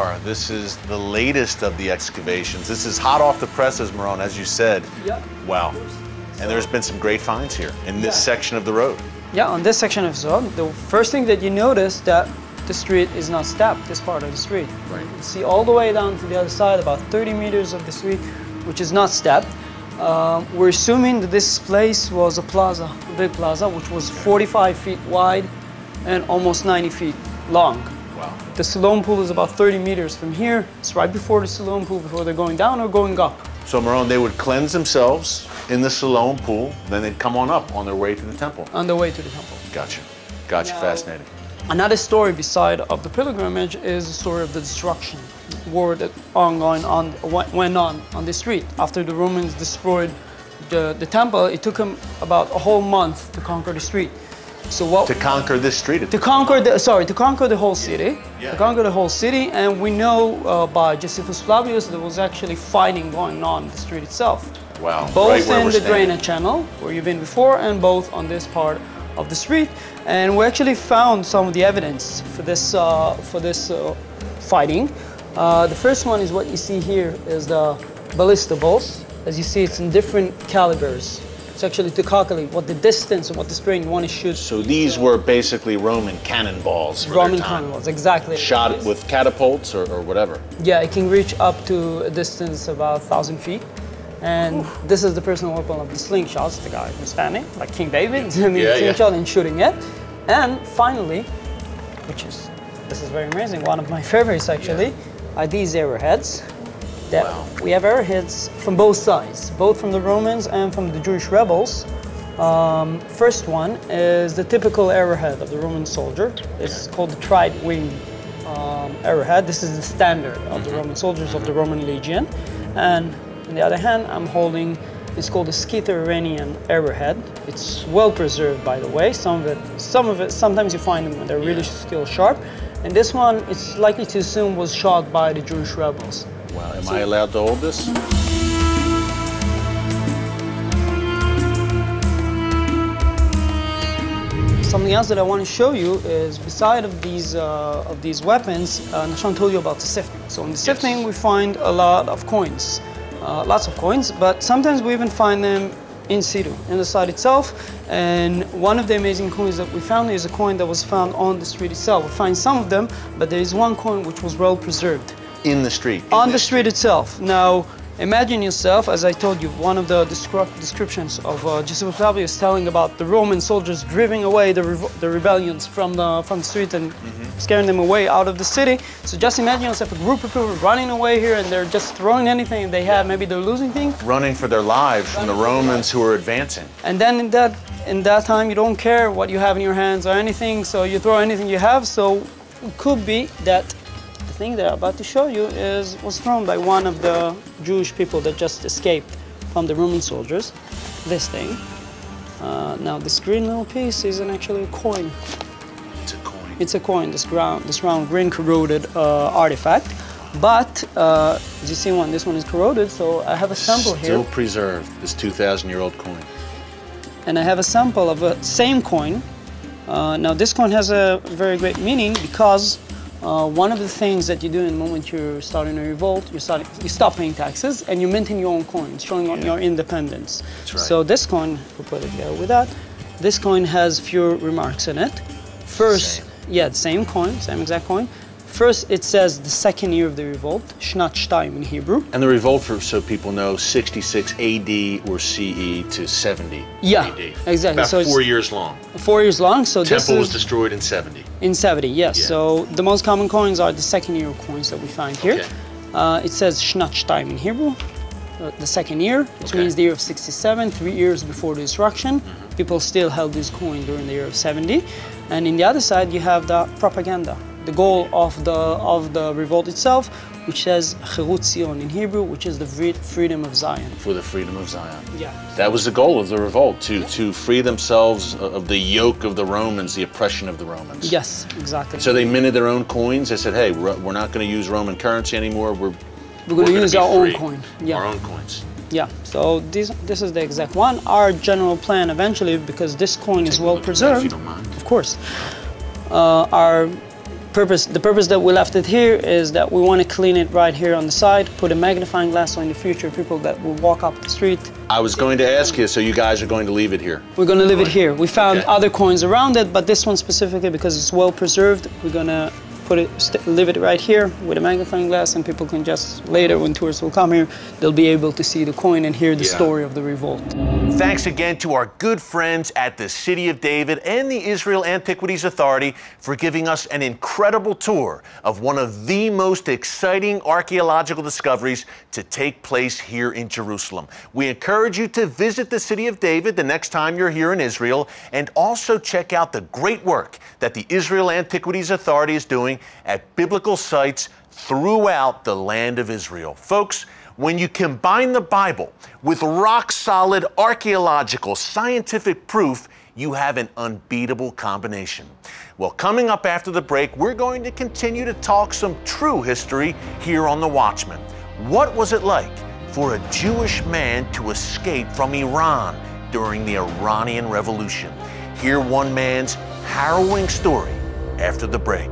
are. This is the latest of the excavations. This is hot off the presses, Meron, as you said. Yeah. Wow. And there's been some great finds here in this section of the road. Yeah, on this section of the road, the first thing that you notice that the street is not stepped, this part of the street. Right. You see all the way down to the other side, about 30 meters of the street, which is not stepped. We're assuming that this place was a plaza, a big plaza, which was 45 feet wide and almost 90 feet long. Wow. The Siloam pool is about 30 meters from here. It's right before the Siloam pool, before they're going down or going up. So, Meron, they would cleanse themselves in the Siloam pool, then they'd come on up on their way to the temple. On the way to the temple. Gotcha. Gotcha. Now, fascinating. Another story beside of the pilgrimage is the story of the destruction, war that went on the street. After the Romans destroyed the temple, it took them about a whole month to conquer the street. So what? To conquer this street? To conquer the whole city. Yeah. To conquer the whole city, and we know by Josephus Flavius there was actually fighting going on in the street itself. Wow. Both right in the drainage channel, where you've been before, and both on this part of the street. And we actually found some of the evidence for this fighting. The first one is what you see here is the ballista balls. As you see, it's in different calibers. It's actually to calculate what the distance and what the strain you want to shoot. So these were basically Roman cannonballs for Roman their time. cannonballs, exactly. Shot with catapults or whatever. Yeah, it can reach up to a distance about 1,000 feet. And this is the personal weapon of the slingshots, the guy who's standing, like King David, slingshot and shooting it. And finally, this is very amazing, one of my favorites actually, are these arrowheads. We have arrowheads from both sides, both from the Romans and from the Jewish rebels. First one is the typical arrowhead of the Roman soldier. It's called the tried-wing arrowhead. This is the standard of the Roman soldiers of the Roman Legion. And on the other hand, I'm holding, it's called the Scytho-Iranian arrowhead. It's well preserved, by the way. Some of it, sometimes you find them when they're really still sharp. And this one, it's likely to assume was shot by the Jewish rebels. Wow, am I allowed to hold this? Something else that I want to show you is, beside of these weapons, Nashon told you about the sifting. So in the sifting, we find a lot of coins. Lots of coins, but sometimes we even find them in situ, in the site itself. And one of the amazing coins that we found is a coin that was found on the street itself. We find some of them, but there is one coin which was well preserved. In the street? On the street itself. Now, imagine yourself, as I told you, one of the descriptions of Josephus Flavius is telling about the Roman soldiers driving away the rebellions from the street and scaring them away out of the city. So just imagine yourself, a group of people running away here and they're just throwing anything they have. Maybe they're losing things. Running for their lives from the Romans who are advancing. And then in that time, you don't care what you have in your hands or anything, so you throw anything you have. So it could be that the thing that I'm about to show you was thrown by one of the Jewish people that just escaped from the Roman soldiers. This thing. Now this green little piece isn't actually a coin. It's a coin. It's a coin. This round green corroded artifact. But as you see, this one is corroded. So I have a sample here. Still preserved. This 2,000-year-old coin. And I have a sample of a same coin. Now this coin has a very great meaning because one of the things that you do in the moment you're starting a revolt, you stop paying taxes and you maintain your own coin, showing your independence. That's right. So this coin, we'll put it there with that, this coin has few remarks in it. First, the same coin, same exact coin. First, it says the second year of the revolt, Shnat Shtayim in Hebrew. And the revolt, so people know, 66 AD or CE to 70 AD. Exactly. About so 4 years long. 4 years long. So Temple was destroyed in 70. In 70, yes. Yeah. So the most common coins are the second year coins that we find here. It says Shnat Shtayim in Hebrew, the second year, which means the year of 67, 3 years before the destruction. People still held this coin during the year of 70. And in the other side, you have the propaganda. The goal of the revolt itself, which says Chirut Zion in Hebrew, which is the freedom of Zion. For the freedom of Zion. Yeah. That was the goal of the revolt, to free themselves of the yoke of the Romans, the oppression of the Romans. Yes, exactly. So they minted their own coins. They said, hey, we're not going to use Roman currency anymore. We're going to use our own coin. Yeah. Our own coins. Yeah, so this is the exact one. Our general plan eventually, because this coin is well preserved, if you don't mind. of course, our the purpose that we left it here is that we want to clean it right here on the side, put a magnifying glass so in the future people that will walk up the street. I was going to ask you, so you guys are going to leave it here? We're going to leave it here. We found other coins around it, but this one specifically, because it's well preserved, we're going to leave it right here with a magnifying glass, and people can just later, when tourists will come here, they'll be able to see the coin and hear the story of the revolt. Thanks again to our good friends at the City of David and the Israel Antiquities Authority for giving us an incredible tour of one of the most exciting archaeological discoveries to take place here in Jerusalem. We encourage you to visit the City of David the next time you're here in Israel, and also check out the great work that the Israel Antiquities Authority is doing at biblical sites throughout the land of Israel. Folks, when you combine the Bible with rock-solid archaeological scientific proof, you have an unbeatable combination. Well, coming up after the break, we're going to continue to talk some true history here on The Watchman. What was it like for a Jewish man to escape from Iran during the Iranian Revolution? Hear one man's harrowing story after the break.